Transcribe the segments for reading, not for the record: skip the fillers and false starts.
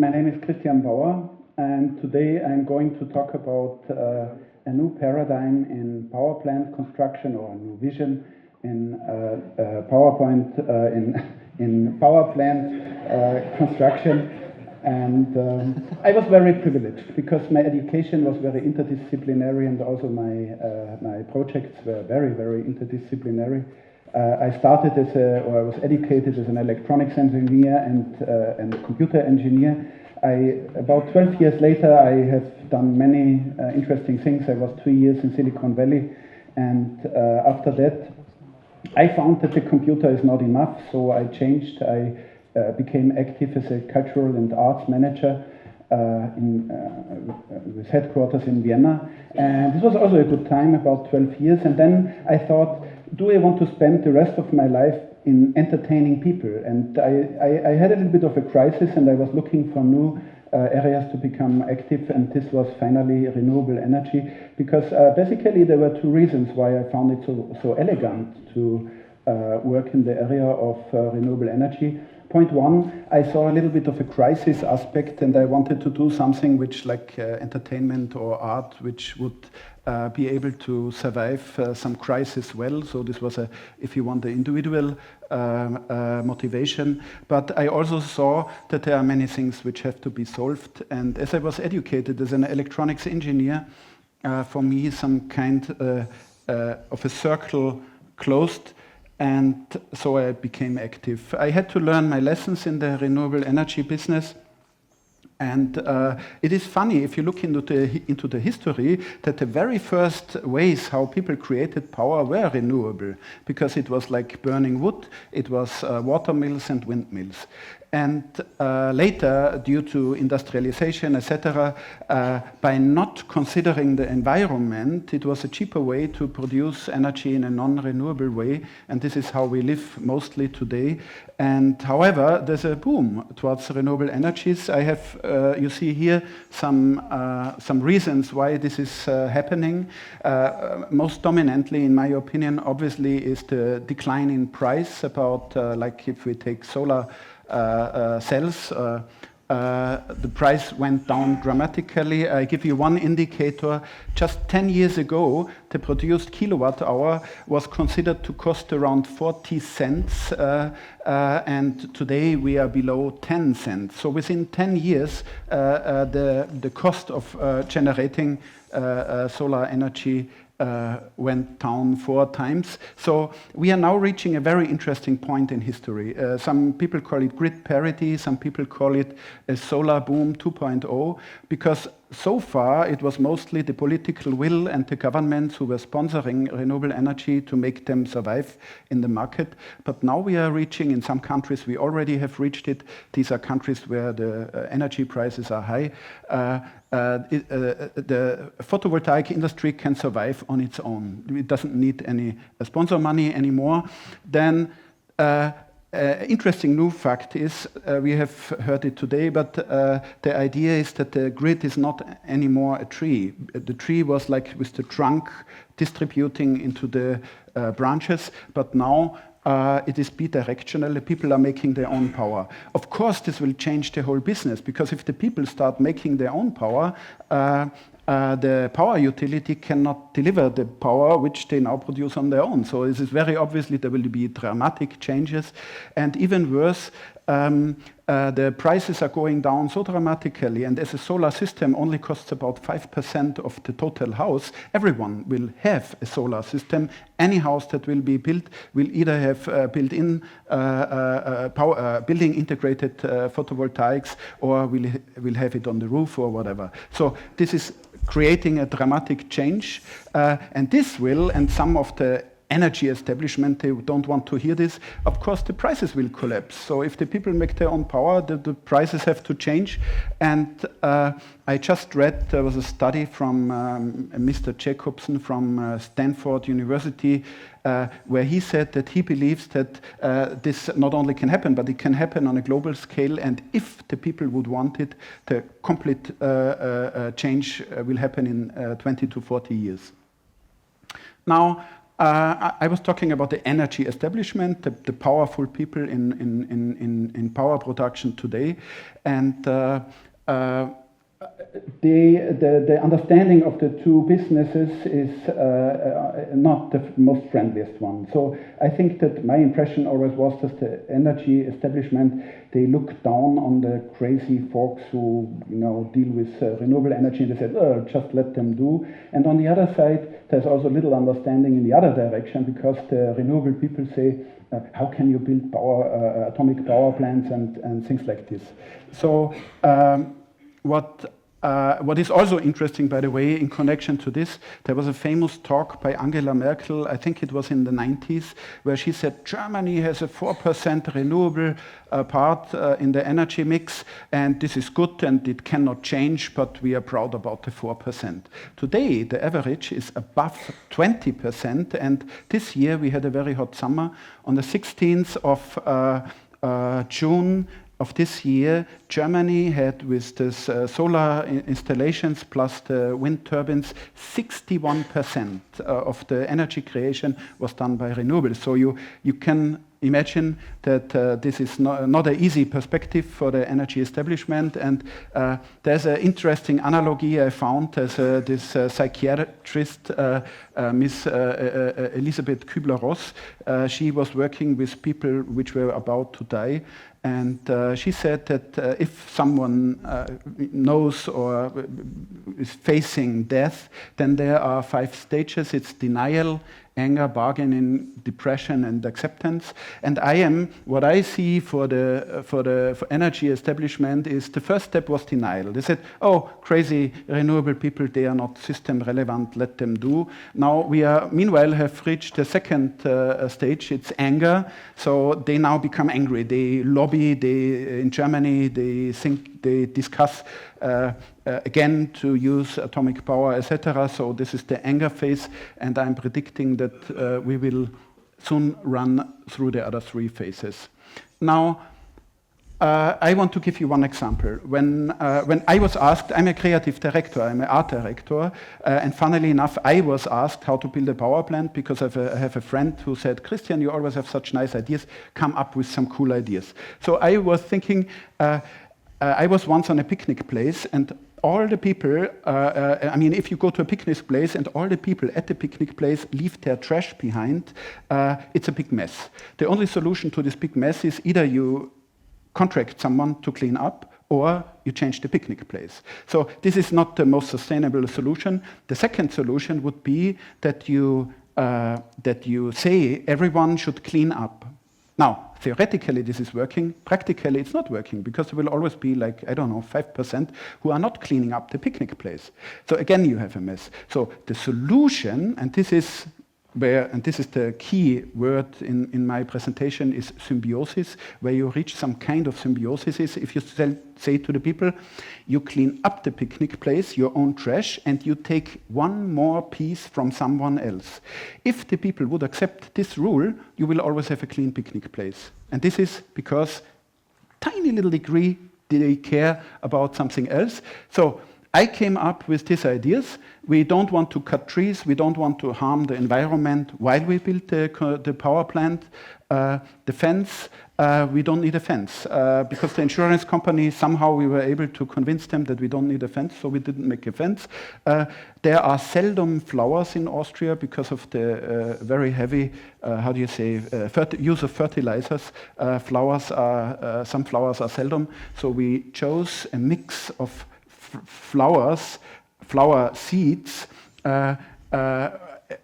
My name is Bauer, and today I'm going to talk about a new paradigm in power plant construction, or a new vision in PowerPoint in power plant construction. And I was very privileged because my education was very interdisciplinary, and also my projects were very, very interdisciplinary. I started I was educated as an electronics engineer and a computer engineer. About 12 years later, I have done many interesting things. I was 2 years in Silicon Valley, and after that, I found that the computer is not enough, so I changed. I became active as a cultural and arts manager with headquarters in Vienna. And this was also a good time, about 12 years. And then I thought, do I want to spend the rest of my life in entertaining people? And I had a little bit of a crisis, and I was looking for new areas to become active, and this was finally renewable energy, because basically there were two reasons why I found it so elegant to work in the area of renewable energy. Point one, I saw a little bit of a crisis aspect, and I wanted to do something which, like entertainment or art, which would be able to survive some crisis well. So this was if you want, the individual motivation. But I also saw that there are many things which have to be solved. And as I was educated as an electronics engineer, for me some kind of a circle closed. And so I became active. I had to learn my lessons in the renewable energy business. And it is funny, if you look into the history, that the very first ways how people created power were renewable, because it was like burning wood, it was water mills and windmills. And later, due to industrialization, etc., by not considering the environment, it was a cheaper way to produce energy in a non-renewable way, and this is how we live mostly today. And however, there's a boom towards renewable energies. I have, you see here, some reasons why this is happening. Most dominantly, in my opinion, obviously, is the decline in price. About like if we take solar cells, the price went down dramatically. I give you one indicator. Just 10 years ago, the produced kilowatt hour was considered to cost around 40 cents, and today we are below 10 cents. So within 10 years, the cost of generating solar energy went down 4 times. So we are now reaching a very interesting point in history. Some people call it grid parity, some people call it a solar boom 2.0, because so far it was mostly the political will and the governments who were sponsoring renewable energy to make them survive in the market. But now we are reaching, in some countries we already have reached it, these are countries where the energy prices are high. The photovoltaic industry can survive on its own. It doesn't need any sponsor money anymore. Then interesting new fact is, we have heard it today, but the idea is that the grid is not anymore a tree. The tree was like with the trunk distributing into the branches, but now it is bidirectional. People are making their own power. Of course, this will change the whole business, because if the people start making their own power, the power utility cannot deliver the power which they now produce on their own. So this is very obviously there will be dramatic changes, and even worse, the prices are going down so dramatically, and as a solar system only costs about 5% of the total house, everyone will have a solar system. Any house that will be built will either have built-in building integrated photovoltaics, or will have it on the roof or whatever. So this is creating a dramatic change, and this will, and some of the energy establishment, they don't want to hear this, of course the prices will collapse. So if the people make their own power, the prices have to change. And I just read, there was a study from Mr. Jacobson from Stanford University, where he said that he believes that this not only can happen, but it can happen on a global scale, and if the people would want it, the complete change will happen in 20 to 40 years. Now, I was talking about the energy establishment, the powerful people in power production today, and the understanding of the two businesses is not the most friendliest one. So I think that my impression always was that the energy establishment, they look down on the crazy folks who deal with renewable energy, and they said, oh, just let them do. And on the other side, there's also little understanding in the other direction, because the renewable people say, how can you build atomic power plants and things like this. So what is also interesting, by the way, in connection to this, there was a famous talk by Angela Merkel, I think it was in the 90s, where she said Germany has a 4% renewable part in the energy mix, and this is good and it cannot change, but we are proud about the 4%. Today, the average is above 20%, and this year we had a very hot summer. On the 16th of June, of this year, Germany had, with this solar installations plus the wind turbines, 61% of the energy creation was done by renewables. So you can imagine that this is not an easy perspective for the energy establishment. And there's an interesting analogy I found. There's this psychiatrist, Miss Elisabeth Kübler-Ross. She was working with people which were about to die. And she said that if someone knows or is facing death, then there are 5 stages. It's denial, anger, bargaining, depression, and acceptance. And what I see for energy establishment is the first step was denial. They said, oh, crazy renewable people, they are not system relevant, let them do. Now meanwhile have reached the second stage, it's anger. So they now become angry. They lobby, in Germany, they discuss again to use atomic power, etc. So this is the anger phase, and I'm predicting that we will soon run through the other 3 phases. Now, I want to give you one example. When I was asked, I'm a creative director, I'm an art director, and funnily enough, I was asked how to build a power plant because I have a friend who said, Christian, you always have such nice ideas, come up with some cool ideas. So I was thinking, I was once on a picnic place, and all the people, if you go to a picnic place and all the people at the picnic place leave their trash behind, it's a big mess. The only solution to this big mess is either you contract someone to clean up, or you change the picnic place. So this is not the most sustainable solution. The second solution would be that you say everyone should clean up. Now, theoretically this is working, practically it's not working, because there will always be 5% who are not cleaning up the picnic place. So again, you have a mess. So the solution, and this is the key word in my presentation, is symbiosis, where you reach some kind of symbiosis. If you say to the people, you clean up the picnic place, your own trash, and you take one more piece from someone else. If the people would accept this rule, you will always have a clean picnic place. And this is because tiny little degree they care about something else. So I came up with these ideas. We don't want to cut trees. We don't want to harm the environment while we build the power plant. The fence, we don't need a fence because the insurance company, somehow we were able to convince them that we don't need a fence, so we didn't make a fence. There are seldom flowers in Austria because of the very heavy, use of fertilizers. Some flowers are seldom, so we chose a mix of flower seeds,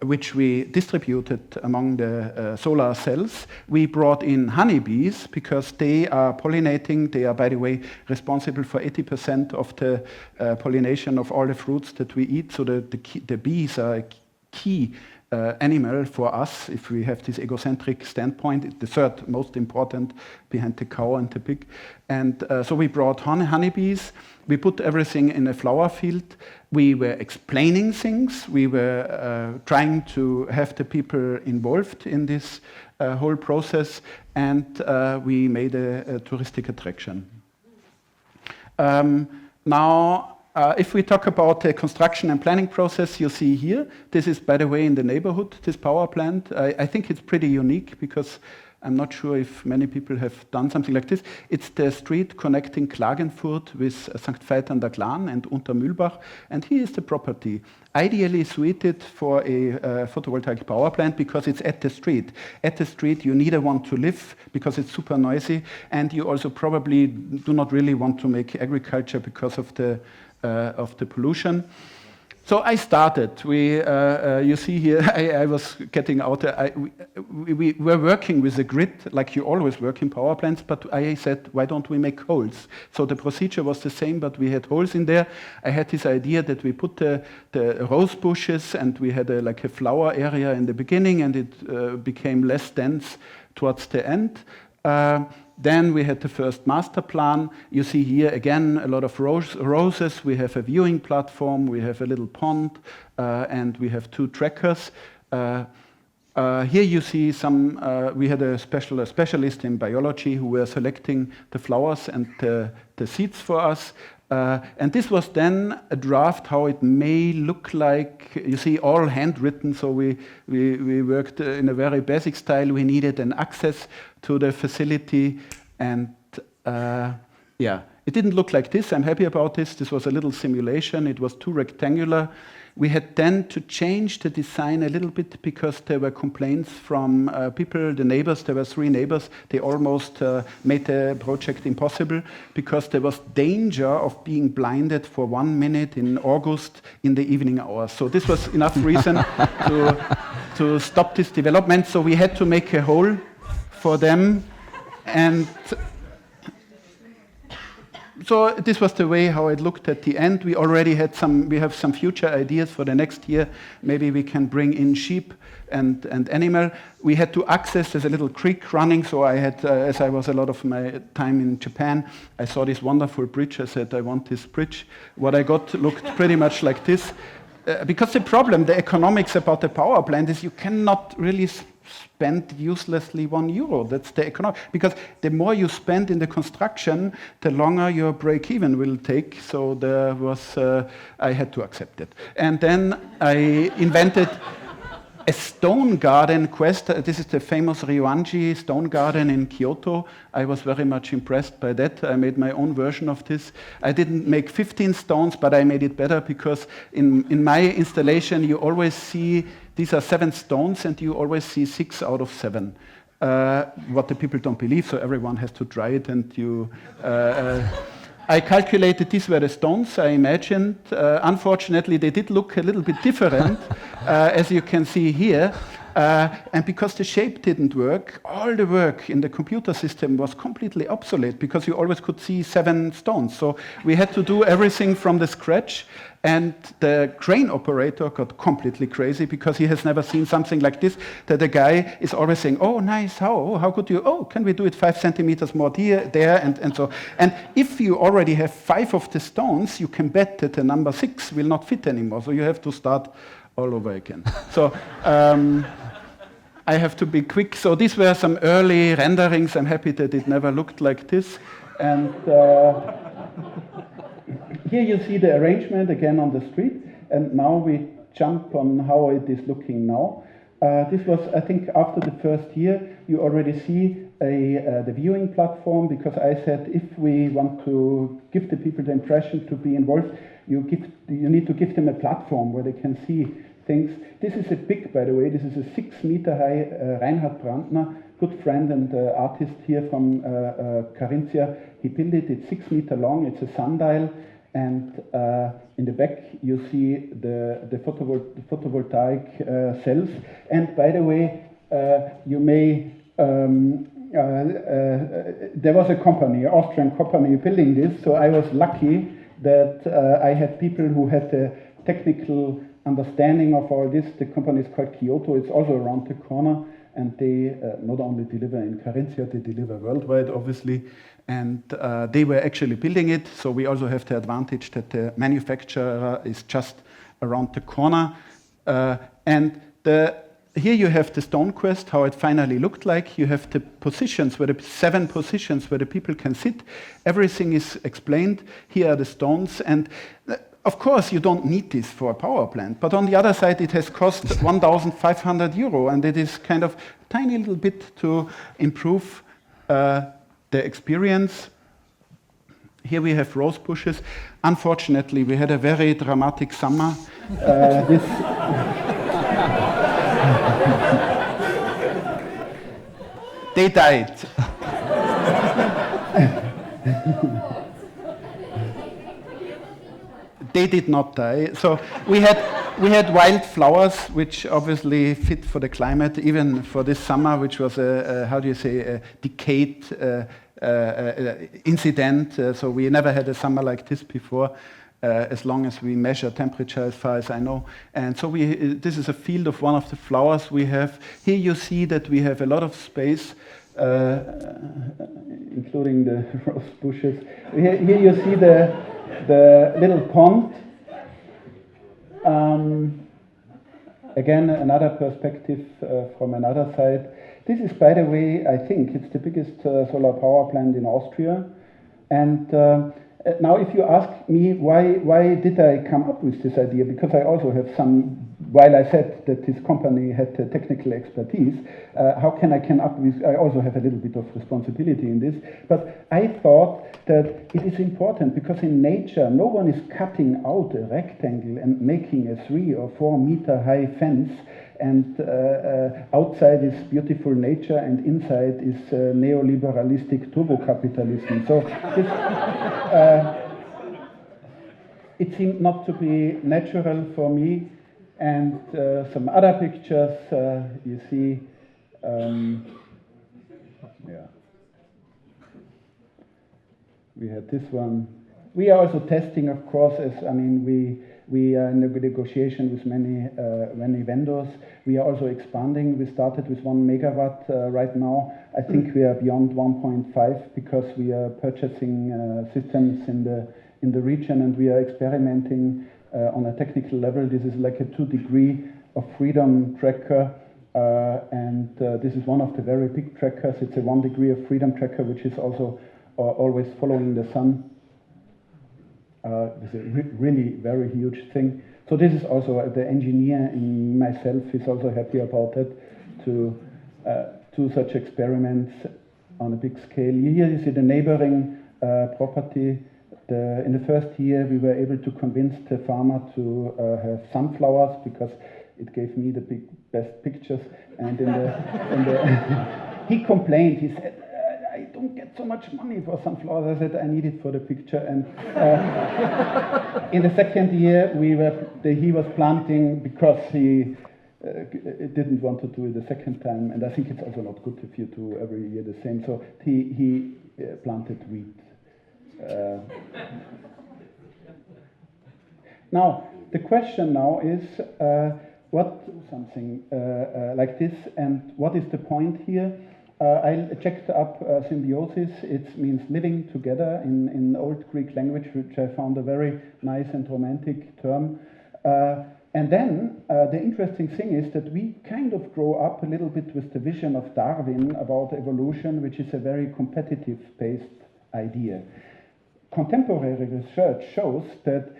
which we distributed among the solar cells. We brought in honeybees because they are pollinating. They are, by the way, responsible for 80% of the pollination of all the fruits that we eat. So the bees are a key animal for us, if we have this egocentric standpoint, the third most important behind the cow and the pig. And so we brought honeybees. We put everything in a flower field. We were explaining things. We were trying to have the people involved in this whole process, and we made a touristic attraction. Now, If we talk about the construction and planning process, you see here, this is, by the way, in the neighborhood, this power plant. I think it's pretty unique because I'm not sure if many people have done something like this. It's the street connecting Klagenfurt with St. Veit an der Glan and Untermühlbach, and here is the property. Ideally suited for a photovoltaic power plant because it's at the street. At the street, you neither want to live because it's super noisy, and you also probably do not really want to make agriculture because of the pollution. So I started. You see here, I was getting out. We were working with a grid, like you always work in power plants, but I said, why don't we make holes? So the procedure was the same, but we had holes in there. I had this idea that we put the rose bushes, and we had like a flower area in the beginning, and it became less dense towards the end. Then we had the first master plan. You see here again a lot of roses. We have a viewing platform, we have a little pond, and we have 2 trackers. Here you see some, we had a specialist in biology who were selecting the flowers and the seeds for us. And this was then a draft how it may look like. You see, all handwritten, so we worked in a very basic style. We needed an access to the facility, and it didn't look like this. I'm happy about this. This was a little simulation. It was too rectangular. We had then to change the design a little bit because there were complaints from people, the neighbors. There were 3 neighbors. They almost made the project impossible because there was danger of being blinded for 1 minute in August in the evening hours. So this was enough reason to stop this development. So we had to make a hole for them, and so this was the way how it looked at the end. We already had we have some future ideas for the next year. Maybe we can bring in sheep and animal. We had to access, there's a little creek running, so I had, as I was a lot of my time in Japan, I saw this wonderful bridge. I said, I want this bridge. What I got looked pretty much like this. Because the problem, the economics about the power plant is you cannot really spend uselessly €1. That's the economic, because the more you spend in the construction, the longer your break-even will take. So there was, I had to accept it. And then I invented a stone garden quest. This is the famous Ryoanji stone garden in Kyoto. I was very much impressed by that. I made my own version of this. I didn't make 15 stones, but I made it better because in my installation, you always see these are 7 stones, and you always see 6 out of 7. What the people don't believe, so everyone has to try it, and you... I calculated these were the stones I imagined. Unfortunately, they did look a little bit different, as you can see here. And because the shape didn't work, all the work in the computer system was completely obsolete because you always could see 7 stones. So we had to do everything from the scratch. And the crane operator got completely crazy because he has never seen something like this, that the guy is always saying, oh, nice, how could you, can we do it 5 centimeters more there, and so. And if you already have 5 of the stones, you can bet that the number 6 will not fit anymore. So you have to start all over again. So I have to be quick. So these were some early renderings. I'm happy that it never looked like this. And here you see the arrangement again on the street, and now we jump on how it is looking now. This was, I think, after the first year, you already see the viewing platform, because I said if we want to give the people the impression to be involved, you need to give them a platform where they can see things. This is a big, by the way, this is a 6-meter high Reinhard Brandner, good friend and artist here from Carinthia. He built it, it's 6 meters long, it's a sundial. And in the back you see the photovoltaic cells. And by the way, you may there was a company, an Austrian company building this, so I was lucky that I had people who had the technical understanding of all this. The company is called Kyoto, it's also around the corner, and they not only deliver in Carinthia, they deliver worldwide, obviously. And they were actually building it, so we also have the advantage that the manufacturer is just around the corner. And the here you have the stone quest, how it finally looked like. You have the positions, 7 positions where the people can sit. Everything is explained. Here are the stones. And of course, you don't need this for a power plant. But on the other side, it has cost 1,500 euro. And it is kind of tiny little bit to improve the experience. Here we have rose bushes. Unfortunately, we had a very dramatic summer. They died. They did not die. So we had wild flowers, which obviously fit for the climate, even for this summer, which was a decayed incident. So we never had a summer like this before, as long as we measure temperature, as far as I know. And so this is a field of one of the flowers we have. Here you see that we have a lot of space, including the rose bushes. Here you see the little pond. Again, another perspective from another side. This is, by the way, I think it's the biggest solar power plant in Austria. And now if you ask me why did I come up with this idea, because I also have while I said that this company had the technical expertise, how can I come up with, I also have a little bit of responsibility in this, but I thought that it is important because in nature no one is cutting out a rectangle and making a 3 or 4 meter high fence, and outside is beautiful nature and inside is neoliberalistic turbo-capitalism. So it seemed not to be natural for me. And some other pictures you see. We had this one. We are also testing, of course, we are in a negotiation with many vendors. We are also expanding. We started with 1 megawatt right now. I think we are beyond 1.5 because we are purchasing systems in the region, and we are experimenting on a technical level. This is like a 2 degree of freedom tracker, and this is one of the very big trackers. It's a 1 degree of freedom tracker, which is also always following the sun. It's a really very huge thing. So this is also the engineer in myself is also happy about it, to do such experiments on a big scale. Here you see the neighboring property. In the first year, we were able to convince the farmer to have sunflowers because it gave me the best pictures. And he complained. He said, "I don't get so much money for sunflowers." I said, "I need it for the picture." And in the second year, he was planting because he didn't want to do it the second time. And I think it's also not good if you do every year the same. So he planted wheat. Now, the question now is, what something like this, and what is the point here? I checked up symbiosis. It means living together in Old Greek language, which I found a very nice and romantic term. And then the interesting thing is that we kind of grow up a little bit with the vision of Darwin about evolution, which is a very competitive-based idea. Contemporary research shows that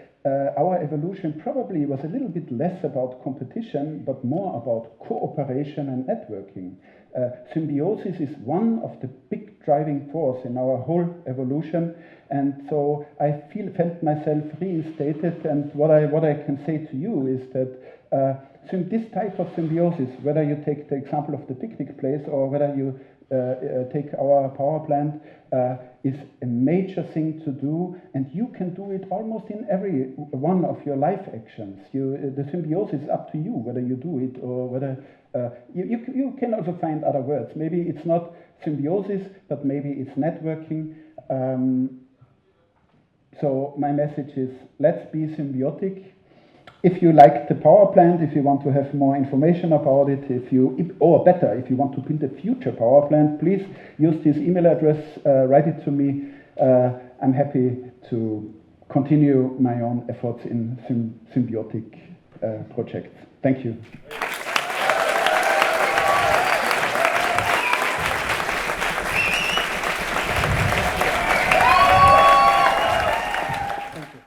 our evolution probably was a little bit less about competition, but more about cooperation and networking. Symbiosis is one of the big driving force in our whole evolution, and so I felt myself reinstated. And what I can say to you is that this type of symbiosis, whether you take the example of the picnic place or whether you take our power plant, is a major thing to do, and you can do it almost in every one of your life actions. The symbiosis is up to you whether you do it or whether you can also find other words. Maybe it's not symbiosis, but maybe it's networking. So my message is, let's be symbiotic. If you like the power plant, if you want to have more information about it, if you want to build a future power plant, please use this email address, write it to me. I'm happy to continue my own efforts in symbiotic projects. Thank you.